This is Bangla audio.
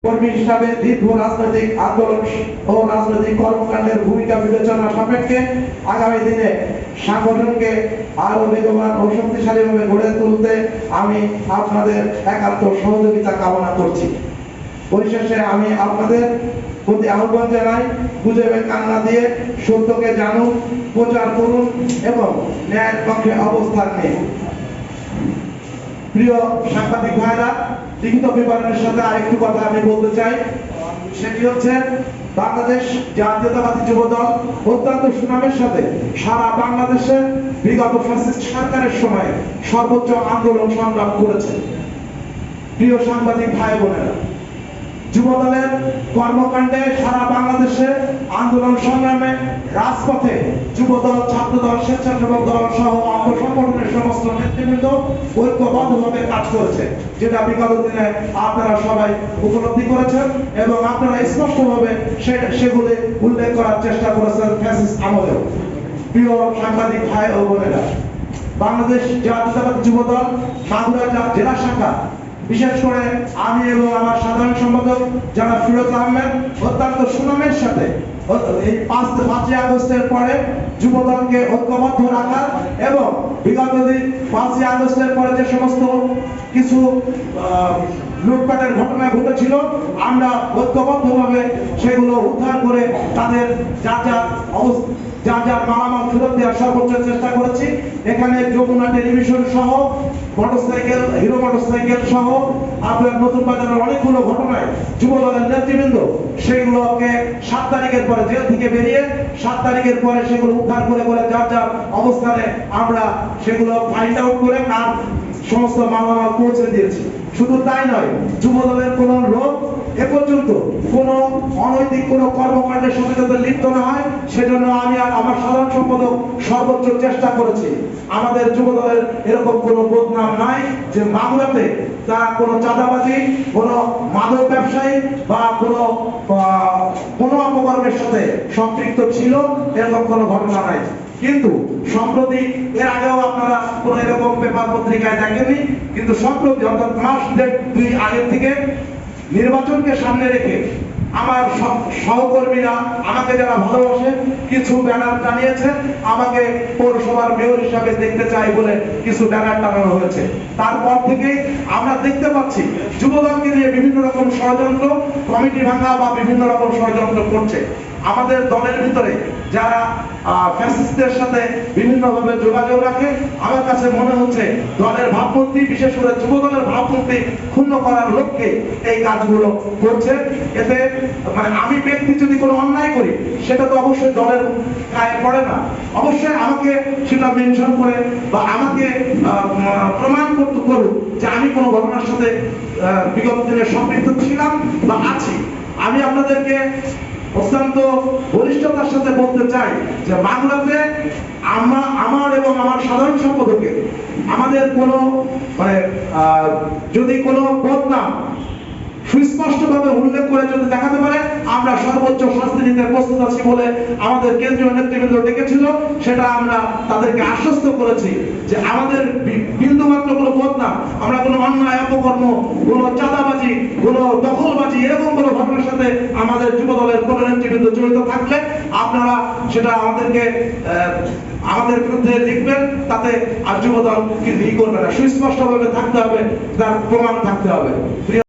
কর্মী হিসাবে দীর্ঘ রাজনৈতিক আন্দোলন ও রাজনৈতিক কর্মকাণ্ডের ভূমিকা বিবেচনা সাপেক্ষে আগামী দিনে সংগঠনকে আরো বেগবান ও শক্তিশালীভাবে গড়ে তুলতে আমি আপনাদের একান্ত সহযোগিতা কামনা করছি। পরিশেষে আমি আপনাদের প্রতি আহ্বান জানাই, গুজবে কান না দিয়ে সত্যকে জানুন, প্রচার করুন এবং ন্যায়ের পক্ষে অবস্থান নিন। প্রিয় সাংবাদিক ভাইরা, লিখিত বিবরণের সাথে আরেকটু কথা আমি বলতে চাই। সেটি হচ্ছে, বাংলাদেশ জাতীয়তাবাদী যুবদল অত্যন্ত সুনামের সাথে সারা বাংলাদেশে বিগত ফ্যাসিস্ট সরকারের সময় সর্বোচ্চ আন্দোলন সংগ্রাম করেছে। প্রিয় সাংবাদিক ভাই বোনেরা, যুবদলের কর্মকাণ্ডে সারা বাংলাদেশে আন্দোলন সংগ্রামে রাজপথে যুবদল, ছাত্রদল, স্বেচ্ছাসেবক দল সহ অঙ্গ সংগঠনের সমস্ত নেতৃবৃন্দ ঐক্যবদ্ধভাবে কাজ করেছে, যেটা বিগত দিনে আপনারা সবাই উপলব্ধি করেছেন এবং আপনারা স্পষ্টভাবে সেগুলি উল্লেখ করার চেষ্টা করেছেন ফ্যাসিস্ট আমলেও। প্রিয় সাংবাদিক ভাই ও বোনেরা, বাংলাদেশ জাতীয়তাবাদী যুবদল মাগুরা জেলা শাখা, বিশেষ করে আমি এবং আমার সাধারণ সম্পাদক যারা ফিরোজ আহমেদ অত্যন্ত সুনামের সাথে এই 5ই আগস্টের পরে যুবদলকে ঐক্যবদ্ধ রাখার এবং বিগত দিন 5ই আগস্টের পরে যে সমস্ত কিছু লুটপাটের ঘটনা ঘটেছিল, আমরা ঐক্যবদ্ধভাবে সেগুলো উদ্ধার করে তাদের যার যার মালামাল ফেরত দেওয়ার সর্বোচ্চ চেষ্টা করেছি। এখানে যমুনা টেলিভিশন সহ মোটরসাইকেল, হিরো মোটরসাইকেল সহ আপনার নতুন বাজারের অনেকগুলো ঘটনায় যুবদলের নেতৃবৃন্দ সেগুলোকে 7 তারিখের পরে জেল থেকে বেরিয়ে 7 তারিখের পরে সেগুলো উদ্ধার করে যার যার অবস্থানে আমরা সেগুলো ফাইন্ড আউট করে আর সমস্ত মালামাল পৌঁছে দিয়েছি। শুধু তাই নয়, যুবদলের কোন লোক এ পর্যন্ত কোন অনৈতিক কোন কর্মকাণ্ডের সাথে যাতে লিপ্ত না হয় সেজন্য আমি আর আমার সাধারণ সম্পাদক সর্বোচ্চ চেষ্টা করেছি। আমাদের যুবদলের এরকম কোন বদনাম নাই যে মাগুরাতে তারা কোনো চাঁদাবাজি, কোনো মাদক ব্যবসায়ী বা কোনো অপকর্মের সাথে সম্পৃক্ত ছিল, এরকম কোনো ঘটনা নাই। কিন্তু সম্প্রতি, এর আগেও আপনারা কোন এরকম পেপার পত্রিকায় দেখেনি, কিন্তু সম্প্রতি অর্থাৎ মাস 1-2 আগে থেকে নির্বাচনকে সামনে রেখে আমার সহকর্মীরা আমাকে যারা ভালোবাসে কিছু ব্যানার টানিয়েছে, আমাকে পৌরসভার মেয়র হিসাবে দেখতে চাই বলে কিছু ব্যানার টানানো হয়েছে। তারপর থেকে আমরা দেখতে পাচ্ছি যুবদলকে নিয়ে বিভিন্ন রকম ষড়যন্ত্র, কমিটি ভাঙা বা বিভিন্ন রকম ষড়যন্ত্র করছে। আমাদের দলের ভিতরে যারা ফ্যাসিস্টদের সাথে বিভিন্নভাবে যোগাযোগ রাখে, আমার কাছে মনে হচ্ছে দলের ভাবমূর্তি, বিশেষ করে যুবদলের ভাবমূর্তি ক্ষুণ্ণ করার লক্ষ্যে এই কাজগুলো করছে। এতে মানে আমি ব্যক্তি যদি কোনো অন্যায় করি সেটা তো অবশ্যই দলের গায়ে পড়ে না, অবশ্যই আমাকে সেটা মেনশন করে বা আমাকে প্রমাণ করতে করুক যে আমি কোনো ঘটনার সাথে বিগত দিনে সম্পৃক্ত ছিলাম বা আছি। আমি আপনাদেরকে অত্যন্ত বলিষ্ঠতার সাথে বলতে চাই যে বাংলাতে আমার এবং আমার সাধারণ সম্পাদকে আমাদের কোনো মানে যদি কোনো বদনাম সুস্পষ্টভাবে উল্লেখ করে যদি দেখাতে পারে, আমরা সর্বোচ্চ শাস্তি নিতে প্রস্তুত আছি বলে আমাদের কেন্দ্রীয় নেতৃবৃন্দ ডেকেছিল। সেটা আমরা তাদেরকে আশ্বস্ত করেছি যে আমাদের বিন্দুমাত্র কোনো বদনাম, আমরা কোনো অন্যায়, অপকর্ম, কোনো চাঁদাবাজি, কোনো দখলবাজি এরকম কোনো ঘটনার সাথে আমাদের যুবদলের কোনো নেতৃবৃন্দ জড়িত থাকলে আপনারা সেটা আমাদের বিরুদ্ধে লিখবেন, তাতে আর যুবদল কি করবে না, সুস্পষ্টভাবে থাকতে হবে, তার প্রমাণ থাকতে হবে।